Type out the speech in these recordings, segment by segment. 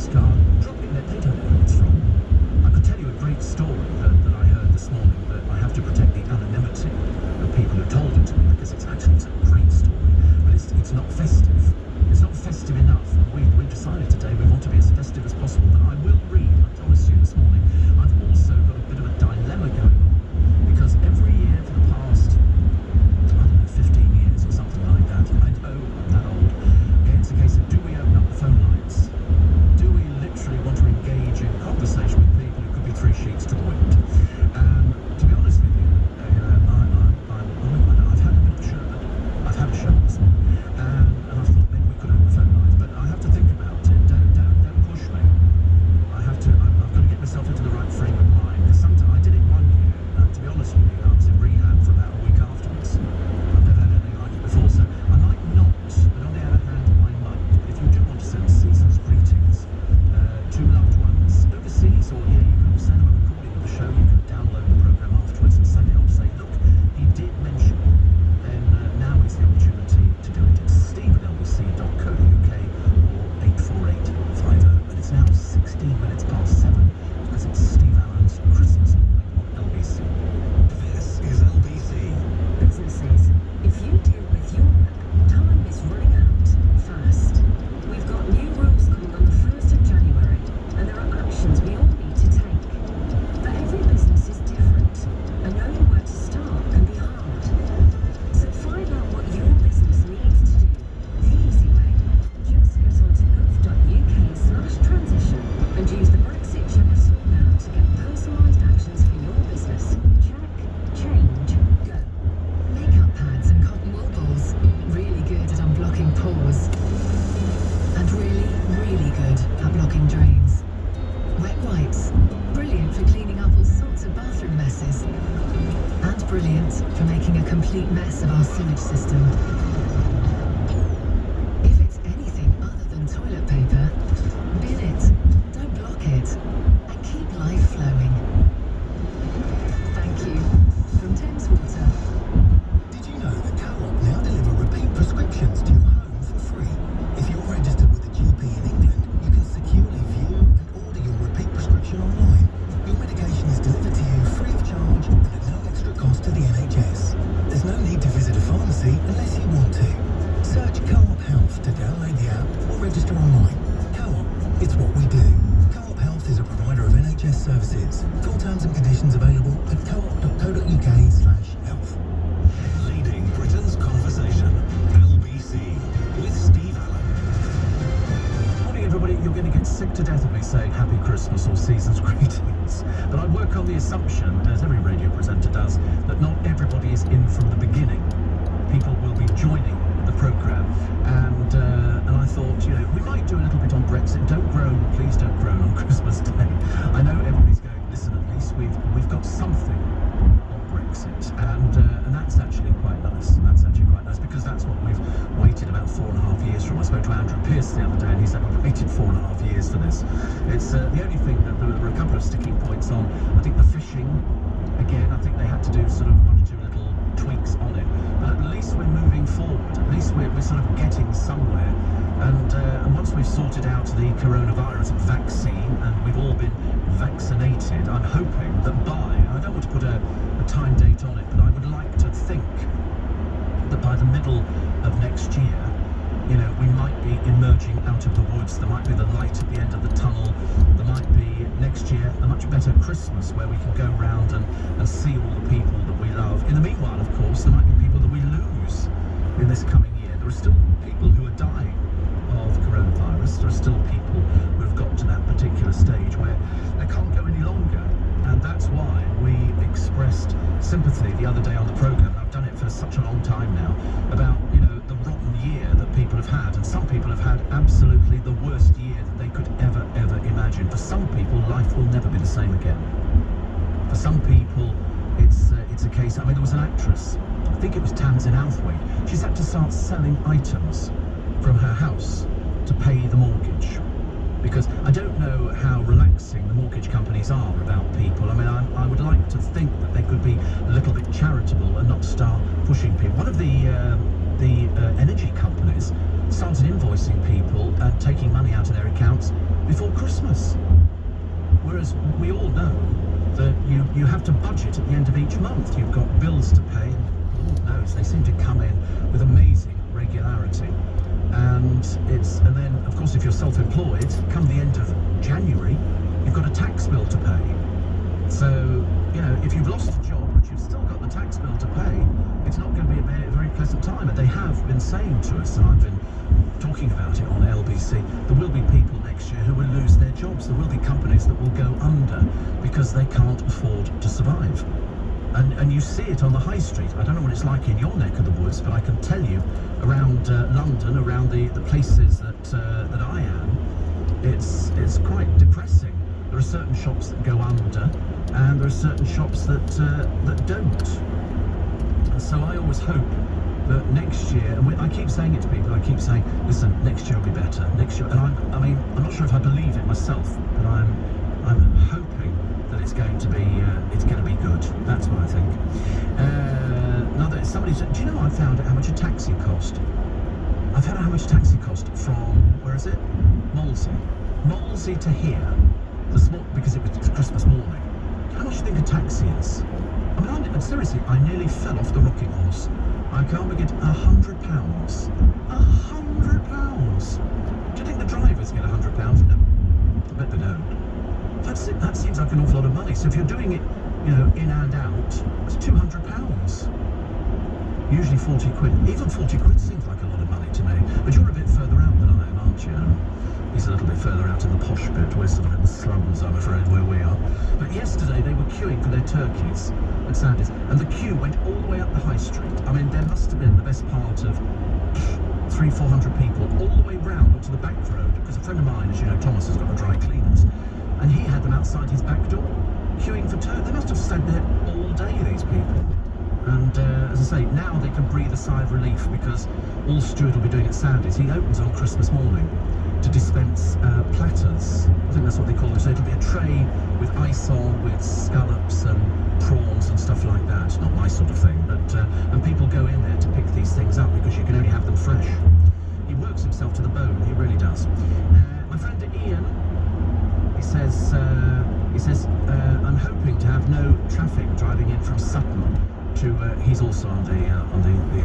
car, drop it there. They don't know who it's from. I could tell you a great story that I heard this morning, but I have to protect the anonymity of people who told it to me because it's a great story, but it's not festive. It's not festive enough. We've decided today we want to be as festive as possible, but I will read, I promise you this morning. I've also got a bit of a dilemma going on because every year for the past, I don't know, 15 years or something like that, I know I'm that old, it's a case of do we open up the phone lines? Do we literally want to engage in conversation with people who could be three sheets to the wind? To be honest with you, I've had a bit of sherbet. I've had a sherbet this morning, and I thought maybe we could open the phone lines, but I have to think about it. Don't push me. I've got to get myself into the right frame of mind. Because sometimes I did it one year, and to be honest with you, I was in rehab for about a week afterwards. I've never had anything like it before, so I might not, but on the other hand, I might. But if you do want to send season's greetings to loved ones overseas, or here you can send them a recording of the show, you can download the program afterwards and send it on to say, look, he did mention, then now is the opportunity to do it. It's steve@lbc.co.uk or 84850, and it's now 16 minutes past 7 because it's Steve Allen's Christmas morning on LBC. This is LBC. Businesses, if you deal with Europe, time is running out fast. We've got new rules coming on the 1st of January, and there are actions we all need to take. But every business is different, and knowing where to start can be hard. So find out what your business needs to do the easy way. Just get onto gov.uk/transition and use the Brexit checker tool now to get personalised actions for your business. Check, change, go. Makeup pads and cotton wool balls, really good at unblocking pores. And really, really good at blocking drains. Wet wipes, brilliant for cleaning up all sorts of bathroom messes. And brilliant for making a complete mess of our sewage system. If it's anything other than toilet paper, bin it, don't block it, and keep life flowing. Thank you. From Thames Water. Did you know that Co-op now deliver repeat prescriptions to your home for free? If you're registered with a GP in England, you can securely view and order your repeat prescription online. Your medication is delivered to you free of charge and at no extra cost to the NHS. There's no need to visit a pharmacy unless you want to. Search Co-op Health to download the app or register online. Co-op, it's what we do. Co-op Health is a provider of NHS services. Full terms and conditions available at coop.co.uk/health. Leading Britain's conversation. LBC with Steve Allen. Morning, everybody. You're going to get sick to death of me saying Happy Christmas or Season's Greetings. But I work on the assumption, as every radio presenter does, that not everybody is in from the beginning. People will be joining the programme. And I thought, we might do a little bit on Brexit. Don't groan, please don't groan on Christmas Day. I know everybody's going, listen, at least we've got something on Brexit. And that's actually quite nice. That's actually quite nice because that's what we've waited about 4.5 years from. I spoke to Andrew Pierce the other day and he said we've waited 4.5 years for this. It's the only thing that there were a couple of sticking points on. I think the fishing, again, I think they had to do sort of one or two little tweaks on it. But at least we're moving forward. At least we're sort of getting somewhere. And once we've sorted out the coronavirus vaccine and we've all been vaccinated, I'm hoping that I don't want to put a time date on it, but I would like to think that by the middle of next year, we might be emerging out of the woods. There might be the light at the end of the tunnel. There might be next year a much better Christmas where we can go round and see all the people that we love. In the meanwhile, of course, there might be people that we lose in this coming year. There are still people who are dying of coronavirus. There are still people who have got to that particular stage where they can't go any longer. And that's why we expressed sympathy the other day on the programme. I've done it for such a long time now about, the rotten year that people have had. And some people have had absolutely the worst year that they could ever imagine. For some people, life will never be the same again. For some people, it's a case, there was an actress, I think it was Tamsin Outhwaite. She's had to start selling items from her house to pay the mortgage. Because I don't know how relaxing the mortgage companies are about people. I would like to think that they could be a little bit charitable and not start pushing people. One of the energy companies started invoicing people and taking money out of their accounts before Christmas. Christmas. Whereas we all know that you have to budget at the end of each month. You've got bills to pay, and Lord knows they seem to come in with amazing regularity. And then of course if you're self-employed, come the end of January, you've got a tax bill to pay. So, you know, if you've lost a job but you've still got the tax bill to pay, it's not going to be a very pleasant time. And they have been saying to us, and I've been talking about it on LBC, there will be people next year who will lose their jobs. There will be companies that will go under because they can't afford to survive. And you see it on the high street. I don't know what it's like in your neck of the woods, but I can tell you around London, around the places that I am, it's quite depressing. There are certain shops that go under, and there are certain shops that don't. And so I always hope that next year, and I keep saying it to people, I keep saying, listen, next year will be better. Next year, and I'm not sure if I believe it myself, but I'm hoping that it's going to be good. That's what I think. Somebody said, do you know I found out how much a taxi cost? I found out how much a taxi cost from, where is it? Molesey to here, because it was Christmas morning. How much do you think a taxi is? I mean, seriously, I nearly fell off the rocking horse. I can't begin £100. £100! Do you think the drivers get £100? No, I bet they don't. That seems like an awful lot of money. So if you're doing it, you know, in and out, it's £200. Usually 40 quid. Even 40 quid seems like a lot of money to me. But you're a bit further out than I am, aren't you? He's a little bit further out in the posh bit. We're sort of in the slums, I'm afraid, where we are. But yesterday they were queuing for their turkeys at Sandys, and the queue went all the way up the high street. I mean, there must have been the best part of 300-400 people all the way round onto the back road, because a friend of mine, as you know, Thomas, has got a dry cleaners, and he had them outside his back door, queuing for turkey. They must have stayed there all day, these people. And as I say, now they can breathe a sigh of relief, because all Stuart will be doing at Sandys, he opens on Christmas morning to dispense platters. I think that's what they call them. So it'll be a tray with ice on, with scallops and prawns and stuff like that. Not my sort of thing, but and people go in there to pick these things up because you can only have them fresh. He works himself to the bone. He really does. My friend Ian, he says I'm hoping to have no traffic driving in from Sutton to. He's also on the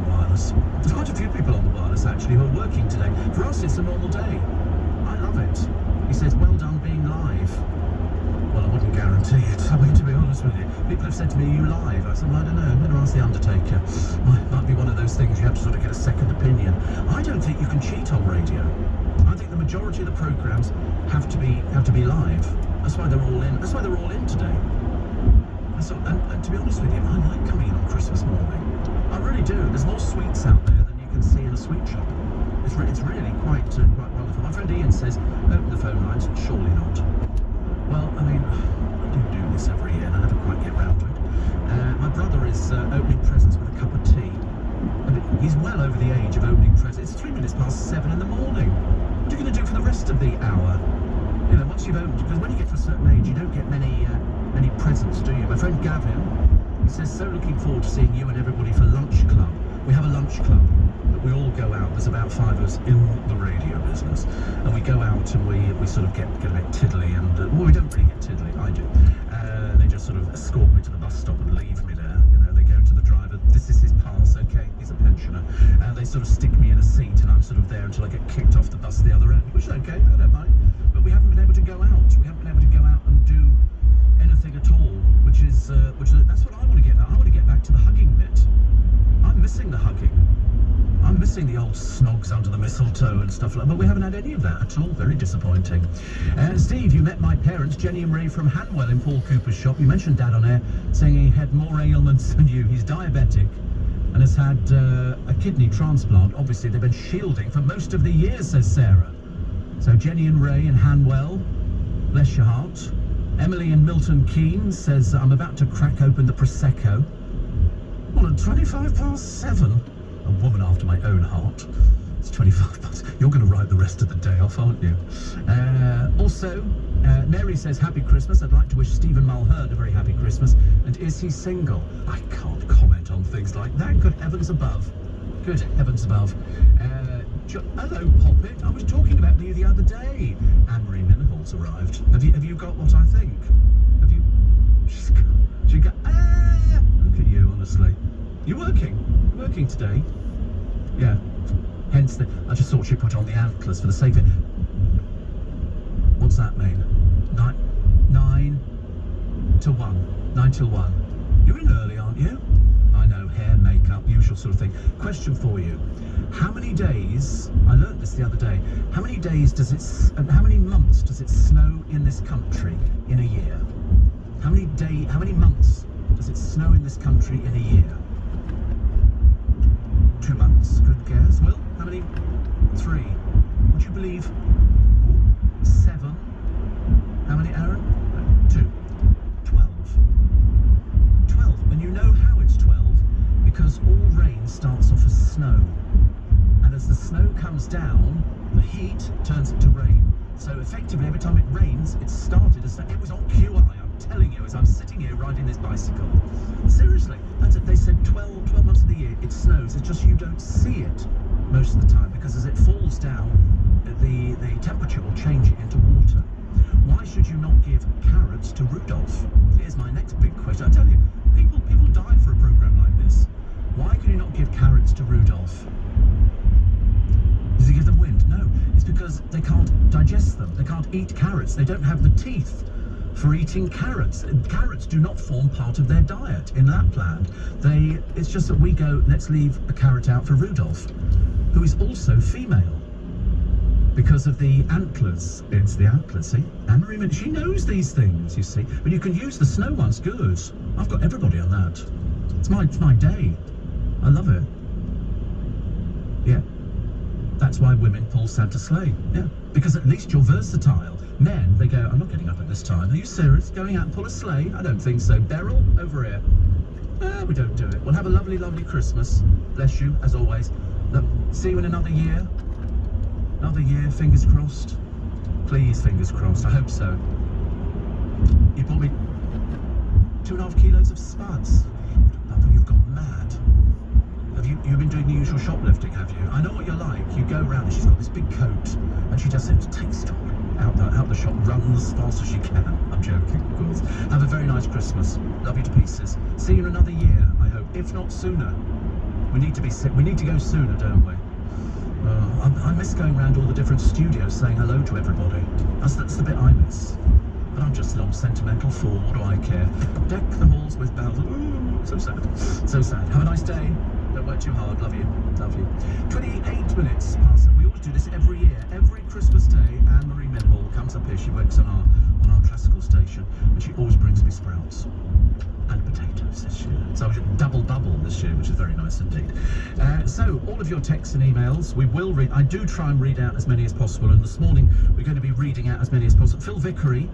wireless. There's quite a few people on the wireless actually who are working today. For us, it's a normal day. I love it. He says, well done being live. Well, I wouldn't guarantee it. I mean, to be honest with you, people have said to me, are you live? I said, well, I don't know. I'm going to ask the Undertaker. Might be one of those things you have to sort of get a second opinion. I don't think you can cheat on radio. I think the majority of the programmes have to be live. That's why they're all in. That's why they're all in today. And to be honest with you, I like coming in on Christmas morning. I really do. There's more sweets out there than you can see in a sweet shop. It's really quite wonderful. My friend Ian says, open the phone lines. Surely not. Well, I mean, I do this every year and I never quite get round to it. My brother is opening presents with a cup of tea. He's well over the age of opening presents. It's 7 in the morning. What are you going to do for the rest of the hour? You know, once you've opened, because when you get to a certain age, you don't get many presents, do you? My friend Gavin, he says, so looking forward to seeing you and everybody for lunch club. We have a lunch club that we all go out. There's about 5 of us in the radio business, and we go out and we sort of get a bit tiddly, and well, we don't really get tiddly. I do. They just sort of escort me to the bus stop and leave me there. You know, they go to the driver. This is his pass, okay? He's a pensioner. And they sort of stick me in a seat, and I'm sort of there until I get kicked off the bus at the other end, which is okay. I don't mind. But we haven't been able to go out. We haven't been able to go out and do anything at all, which is that's what I want to get at. I want to get back to the hugging bit. I'm missing the hugging. I'm missing the old snogs under the mistletoe and stuff like that, but we haven't had any of that at all. Very disappointing. Steve, you met my parents, Jenny and Ray from Hanwell in Paul Cooper's shop. You mentioned Dad on air, saying he had more ailments than you. He's diabetic and has had a kidney transplant. Obviously, they've been shielding for most of the year, says Sarah. So Jenny and Ray in Hanwell, bless your heart. Emily in Milton Keynes says, I'm about to crack open the Prosecco. Well, at 7:25. A woman after my own heart. It's 25 You're going to write the rest of the day off, aren't you? Also, Mary says, happy Christmas. I'd like to wish Stephen Mulhern a very happy Christmas. And is he single? I can't comment on things like that. Good heavens above. Good heavens above. Hello, Poppet. I was talking about you the other day. Anne-Marie Minhall's arrived. Have you got what I think? Have you? She got. Ah! Look at you, honestly. You working? You working today? Yeah. Hence I just thought she'd put on the antlers for the sake of it. What's that mean? 9 to 1. 9 till 1. You're in early, aren't you? I know, hair, makeup, usual sort of thing. Question for you. How many days, I learnt this the other day, how many months does it snow in this country in a year? How many months does it snow in this country in a year? 2 months, good guess. Will, how many? 3. Would you believe? 7. How many, Aaron? 2. 12. 12. And you know how it's 12? Because all rain starts off as snow. And as the snow comes down, the heat turns into rain. So effectively, every time it rains, it started as it was on QI. I'm telling you, as I'm sitting here riding this bicycle. Seriously, that's it. They said 12 months of the year it snows. It's just you don't see it most of the time because as it falls down, the temperature will change it into water. Why should you not give carrots to Rudolph? Here's my next big question. I tell you, people die for a program like this. Why can you not give carrots to Rudolph? Does he give them wind? No, it's because they can't digest them. They can't eat carrots. They don't have the teeth for eating carrots. Carrots do not form part of their diet in Lapland. It's just that we go, let's leave a carrot out for Rudolph, who is also female. Because of the antlers. It's the antlers, see? Anne-Marie, she knows these things, you see. But you can use the snow ones, good. I've got everybody on that. It's my day. I love it. Yeah. That's why women pull Santa sleigh. Yeah. Because at least you're versatile. Men, they go, I'm not getting up at this time. Are you serious? Going out and pull a sleigh? I don't think so. Beryl, over here. We don't do it. Well, have a lovely, lovely Christmas. Bless you, as always. See you in another year. Another year, fingers crossed. Please, fingers crossed. I hope so. You bought me 2.5 kilos of spuds. You've gone mad. You've been doing the usual shoplifting, have you? I know what you're like. You go around and she's got this big coat and she just takes it out the shop, runs as fast as she can. I'm joking, of course. Have a very nice Christmas. Love you to pieces. See you in another year, I hope. If not sooner. We need to go sooner, don't we? I miss going around all the different studios saying hello to everybody. That's the bit I miss. But I'm just an old sentimental fool. What do I care? Deck the halls with bells. Ooh, so sad. So sad. Have a nice day. Don't work too hard. Love you. Love you. 28 minutes past. We always do this every year. Every Christmas day, Anne-Marie Minhall comes up here. She works on our classical station, and she always brings me sprouts and potatoes this year. So I was double bubble this year, which is very nice indeed. So all of your texts and emails, we will read. I do try and read out as many as possible, and this morning we're going to be reading out as many as possible. Phil Vickery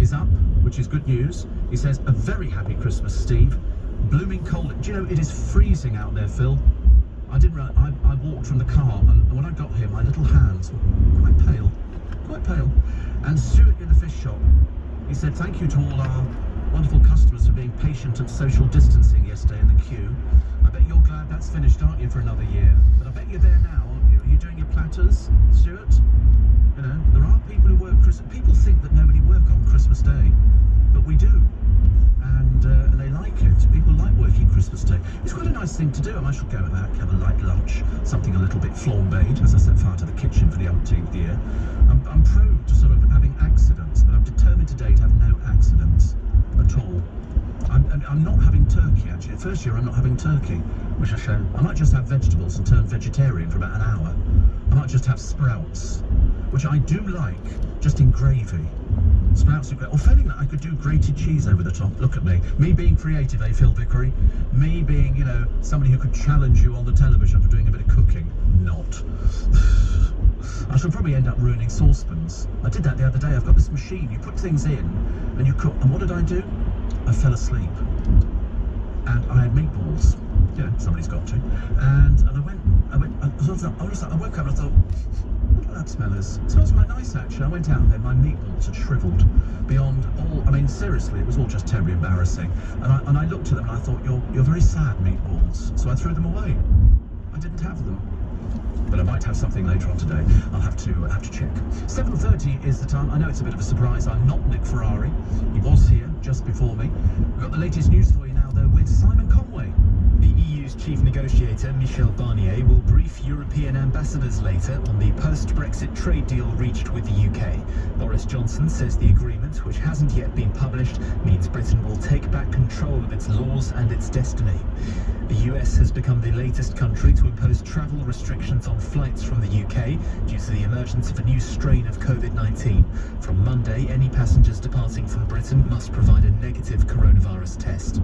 is up, which is good news. He says, a very happy Christmas, Steve. Blooming cold. Do you know, it is freezing out there, Phil. I didn't realize, I walked from the car, and when I got here, my little hands were quite pale. And Stuart in the fish shop, he said, thank you to all our wonderful customers for being patient and social distancing yesterday in the queue. I bet you're glad that's finished, aren't you, for another year? But I bet you're there now, aren't you? Are you doing your platters, Stuart? You know, there are people who work Christmas. People think that nobody work on Christmas Day, but we do. And they like it. People like working Christmas Day. It's quite a nice thing to do, and I shall go back, have a light lunch, something a little bit flambéed, as I set fire to the kitchen for the umpteenth year. I'm prone to sort of having accidents, but I'm determined today to have no accidents at all. I'm not having turkey, actually. The first year I'm not having turkey, which I show. I might just have vegetables and turn vegetarian for about an hour. I might just have sprouts, which I do like, just in gravy. Sprouts are great. Or failing that, I could do grated cheese over the top. Look at me. Me being creative, eh, Phil Vickery? Me being, you know, somebody who could challenge you on the television for doing a bit of cooking. Not. I shall probably end up ruining saucepans. I did that the other day. I've got this machine. You put things in and you cook. And what did I do? I fell asleep. And I had meatballs. Yeah, somebody's got to. And I woke up and I thought, what do that smell is? It smells quite nice, actually. I went out there, my meatballs had shriveled beyond all. I mean, seriously, it was all just terribly embarrassing. And I looked at them and I thought, you're very sad meatballs. So I threw them away. I didn't have them. But I might have something later on today. I'll have to check. 7:30 is the time. I know it's a bit of a surprise. I'm not Nick Ferrari. He was here just before me. We've got the latest news for you now, though, with Simon Conway. The EU's chief negotiator, Michel Barnier, will brief European ambassadors later on the post-Brexit trade deal reached with the UK. Boris Johnson says the agreement, which hasn't yet been published, means Britain will take back control of its laws and its destiny. The US has become the latest country to impose travel restrictions on flights from the UK due to the emergence of a new strain of COVID-19. From Monday, any passengers departing from Britain must provide a negative coronavirus test.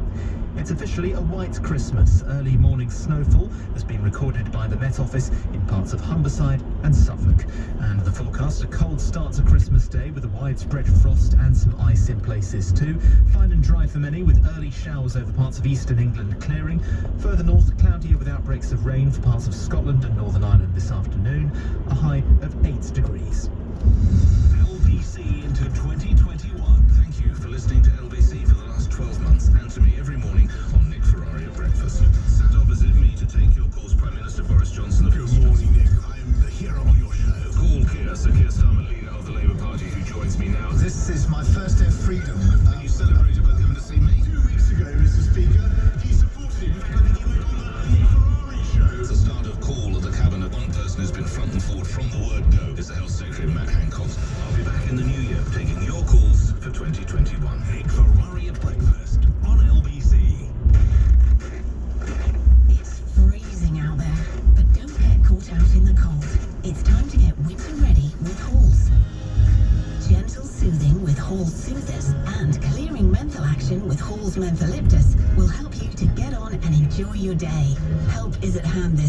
It's officially a white Christmas. Early morning snowfall has been recorded by the Met Office in parts of Humberside and Suffolk. And the forecast, a cold start to Christmas Day with a widespread frost and some ice in places too. Fine and dry for many, with early showers over parts of eastern England clearing. Further north, cloudier with outbreaks of rain for parts of Scotland and Northern Ireland this afternoon. A high of 8 degrees. LBC into 2021. Thank you for listening to LBC for the last 12 months and to me every morning on Nick Ferrari at breakfast. Sat opposite me to take your calls, Prime Minister Boris Johnson. Good morning, Nick. I'm the hero on your show. Call Sir Keir Starmer, leader of the Labour Party, who joins me now. This is my first day of freedom. You celebrated by coming to see me. 2 weeks ago, Mr. Speaker, he supported him because he went on the Nick Ferrari show. At the start of Call of the Cabinet, one person who's been front and forward from the word go is the Health Secretary, Matt Hancock. I'll be back in the new year taking your calls for 2021. Nick Ferrari at breakfast on LBC. It's freezing out there, but don't get caught out in the cold. It's time to get winter ready with Halls. Gentle soothing with Halls Soothers and clearing menthol action with Halls Mentholyptus will help you to get on and enjoy your day. Help is at hand this